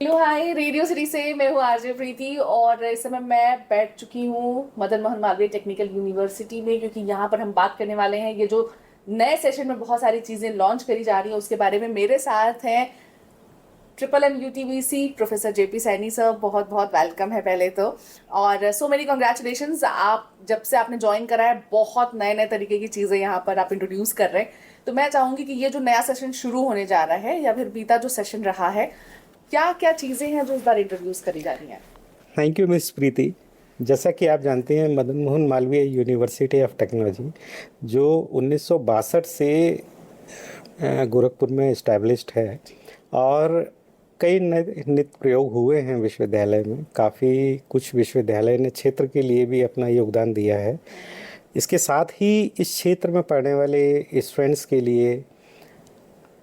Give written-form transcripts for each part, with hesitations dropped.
Hello hi, radio city से मैं हूँ आरजे प्रीति। और इस समय मैं बैठ चुकी हूँ मदन मोहन मालवीय टेक्निकल यूनिवर्सिटी में, क्योंकि यहाँ पर हम बात करने वाले हैं ये जो नए सेशन में बहुत सारी चीजें लॉन्च करी जा रही हैं उसके बारे में। मेरे साथ हैं triple M UTBC professor JP Saini sir, बहुत बहुत वेलकम है पहले तो। और सो मेनी कॉन्ग्रेचुलेशंस, आप जब से आपने ज्वाइन करा है बहुत नए नए तरीके की चीज़ें यहाँ पर आप इंट्रोड्यूस कर रहे हैं। तो मैं चाहूंगी कि ये जो नया सेशन शुरू होने जा रहा है या फिर बीता जो सेशन रहा है, क्या क्या चीज़ें हैं जो इस बार इंट्रोड्यूस करी जा रही हैं। थैंक यू मिस प्रीति। जैसा कि आप जानते हैं, Madan Mohan Malviya university of technology जो 1962 से गोरखपुर में इस्टेब्लिश्ड है, और कई नए नित प्रयोग हुए हैं विश्वविद्यालय में। काफ़ी कुछ विश्वविद्यालय ने क्षेत्र के लिए भी अपना योगदान दिया है। इसके साथ ही इस क्षेत्र में पढ़ने वाले स्टूडेंट्स के लिए,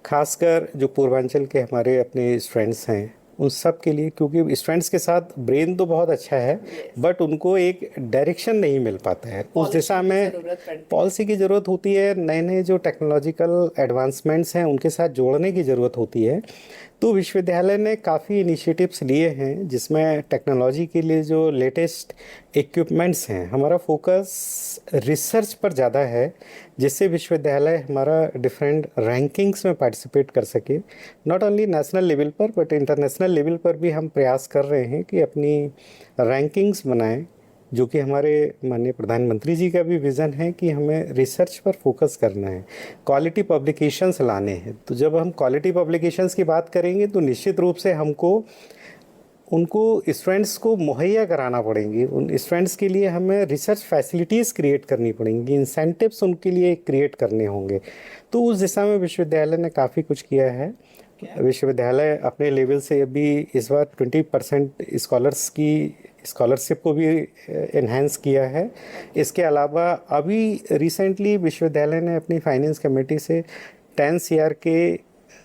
खासकर जो पूर्वांचल के हमारे अपने स्टूडेंट्स हैं, उन सब के लिए, क्योंकि स्टूडेंट्स के साथ ब्रेन तो बहुत अच्छा है बट उनको एक डायरेक्शन नहीं मिल पाता है उस दिशा में। पॉलिसी की ज़रूरत होती है, नए नए जो टेक्नोलॉजिकल एडवांसमेंट्स हैं उनके साथ जोड़ने की ज़रूरत होती है। तो विश्वविद्यालय ने काफ़ी इनिशिएटिव्स लिए हैं जिसमें टेक्नोलॉजी के लिए जो लेटेस्ट इक्विपमेंट्स हैं, हमारा फोकस रिसर्च पर ज़्यादा है, जिससे विश्वविद्यालय हमारा डिफरेंट रैंकिंग्स में पार्टिसिपेट कर सके। नॉट ओनली नेशनल लेवल पर बट इंटरनेशनल लेवल पर भी हम प्रयास कर रहे हैं कि अपनी रैंकिंग्स बनाएं, जो कि हमारे माननीय प्रधानमंत्री जी का भी विज़न है कि हमें रिसर्च पर फोकस करना है, क्वालिटी पब्लिकेशंस लाने हैं। तो जब हम क्वालिटी पब्लिकेशंस की बात करेंगे तो निश्चित रूप से हमको उनको स्टूडेंट्स को मुहैया कराना पड़ेंगे। उन स्टूडेंट्स के लिए हमें रिसर्च फैसिलिटीज़ क्रिएट करनी पड़ेंगी, इंसेंटिव्स उनके लिए क्रिएट करने होंगे। तो उस दिशा में विश्वविद्यालय ने काफ़ी कुछ किया है। विश्वविद्यालय अपने लेवल से अभी इस बार 20% स्कॉलरशिप को भी इन्हेंस किया है। इसके अलावा अभी रिसेंटली विश्वविद्यालय ने अपनी फाइनेंस कमेटी से 10 CR के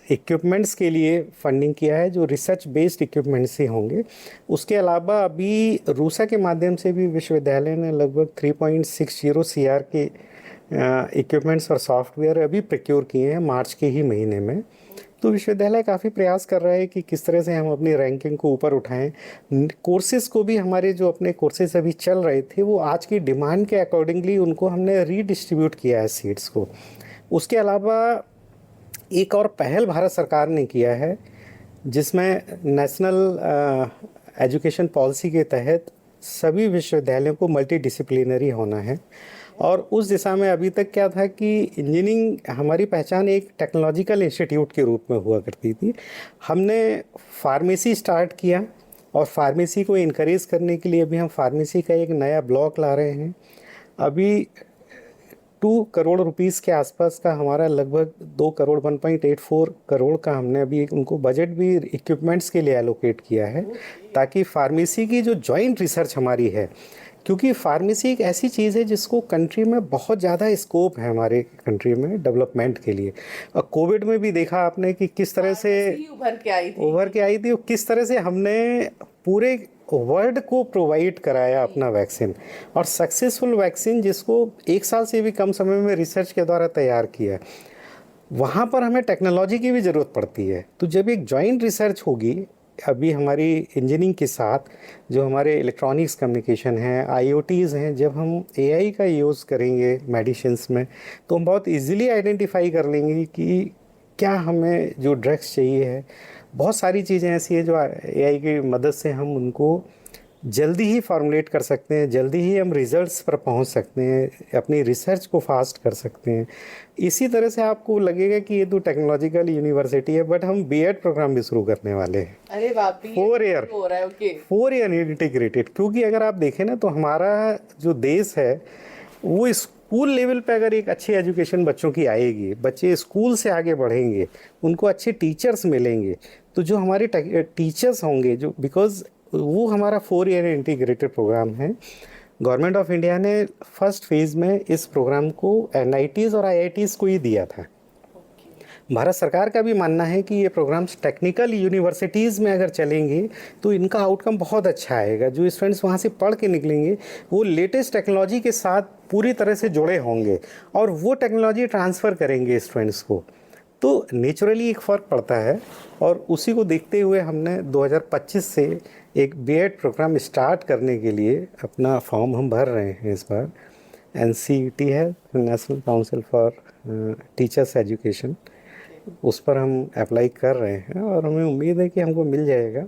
इक्विपमेंट्स के लिए फंडिंग किया है, जो रिसर्च बेस्ड इक्विपमेंट्स ही होंगे। उसके अलावा अभी रूसा के माध्यम से भी विश्वविद्यालय ने लगभग 3.60 CR के इक्विपमेंट्स और सॉफ्टवेयर अभी प्रोक्योर किए हैं मार्च के ही महीने में। तो विश्वविद्यालय काफ़ी प्रयास कर रहा है कि किस तरह से हम अपनी रैंकिंग को ऊपर उठाएं। कोर्सेज़ को भी, हमारे जो अपने कोर्सेज़ अभी चल रहे थे वो आज की डिमांड के अकॉर्डिंगली उनको हमने रीडिस्ट्रीब्यूट किया है सीट्स को। उसके अलावा एक और पहल भारत सरकार ने किया है जिसमें नेशनल एजुकेशन पॉलिसी के तहत सभी विश्वविद्यालयों को मल्टी डिसिप्लिनरी होना है। और उस दिशा में अभी तक क्या था कि इंजीनियरिंग हमारी पहचान एक टेक्नोलॉजिकल इंस्टीट्यूट के रूप में हुआ करती थी। हमने फार्मेसी स्टार्ट किया और फार्मेसी को इनकरेज करने के लिए अभी हम फार्मेसी का एक नया ब्लॉक ला रहे हैं। अभी 2 करोड़ रुपीस के आसपास का हमारा, लगभग 2 करोड़ 1.84 करोड़ का हमने अभी उनको बजट भी इक्विपमेंट्स के लिए एलोकेट किया है, ताकि फार्मेसी की जो जॉइंट रिसर्च हमारी है, क्योंकि फार्मेसी एक ऐसी चीज़ है जिसको कंट्री में बहुत ज़्यादा स्कोप है, हमारे कंट्री में डेवलपमेंट के लिए। और कोविड में भी देखा आपने कि किस तरह से उभर के आई थी और किस तरह से हमने पूरे वर्ल्ड को प्रोवाइड कराया अपना वैक्सीन, और सक्सेसफुल वैक्सीन जिसको 1 साल से भी कम समय में रिसर्च के द्वारा तैयार किया। वहाँ पर हमें टेक्नोलॉजी की भी ज़रूरत पड़ती है। तो जब एक जॉइंट रिसर्च होगी अभी हमारी इंजीनियरिंग के साथ, जो हमारे इलेक्ट्रॉनिक्स कम्युनिकेशन हैं, IoTs हैं, जब हम AI का यूज़ करेंगे मेडिसिन्स में तो हम बहुत इजीली आइडेंटिफाई कर लेंगे कि क्या हमें जो ड्रग्स चाहिए है। बहुत सारी चीज़ें ऐसी हैं जो AI की मदद से हम उनको जल्दी ही फॉर्मुलेट कर सकते हैं, जल्दी ही हम रिजल्ट्स पर पहुंच सकते हैं, अपनी रिसर्च को फास्ट कर सकते हैं। इसी तरह से आपको लगेगा कि ये तो टेक्नोलॉजिकल यूनिवर्सिटी है, बट हम B.Ed प्रोग्राम भी शुरू करने वाले हैं। अरे बाप रे, 4 ईयर हो रहा है। Okay, 4 year integrated. क्योंकि अगर आप देखें ना, तो हमारा जो देश है वो स्कूल लेवल पे अगर एक अच्छी एजुकेशन बच्चों की आएगी, बच्चे स्कूल से आगे बढ़ेंगे, उनको अच्छे टीचर्स मिलेंगे, तो जो हमारे टीचर्स होंगे, जो बिकॉज वो हमारा 4 ईयर इंटीग्रेटेड प्रोग्राम है। गवर्नमेंट ऑफ इंडिया ने फर्स्ट फेज़ में इस प्रोग्राम को NITs और IITs को ही दिया था। भारत सरकार का भी मानना है कि ये प्रोग्राम्स टेक्निकल यूनिवर्सिटीज़ में अगर चलेंगे तो इनका आउटकम बहुत अच्छा आएगा। जो स्टूडेंट्स वहाँ से पढ़ के निकलेंगे वो लेटेस्ट टेक्नोलॉजी के साथ पूरी तरह से जुड़े होंगे और वो टेक्नोलॉजी ट्रांसफ़र करेंगे स्टूडेंट्स को। तो नेचुरली एक फ़र्क पड़ता है, और उसी को देखते हुए हमने 2025 से एक बीएड प्रोग्राम स्टार्ट करने के लिए अपना फॉर्म हम भर रहे हैं इस बार। एनसीईटी है, national council for teachers education, उस पर हम अप्लाई कर रहे हैं और हमें उम्मीद है कि हमको मिल जाएगा।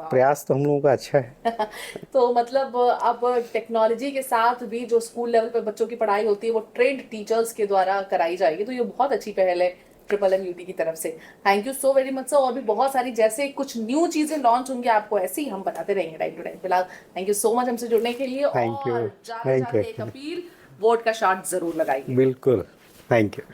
प्रयास तो हम लोगों का अच्छा है। तो मतलब अब टेक्नोलॉजी के साथ भी जो स्कूल लेवल पे बच्चों की पढ़ाई होती है वो ट्रेंड टीचर्स के द्वारा कराई जाएगी, तो ये बहुत अच्छी पहल है ट्रिपल एम यूटी की तरफ से। Thank you so very much sir. और भी बहुत सारी जैसे कुछ न्यू चीजें लॉन्च होंगी आपको ऐसे ही हम बताते रहेंगे टाइम टू टाइम। फिलहाल थैंक यू सो मच हमसे जुड़ने के लिए, थैंक यू, और जाते थैंक जाते एक यू, अपील, वोट का शॉट जरूर लगाइए। बिल्कुल, थैंक यू।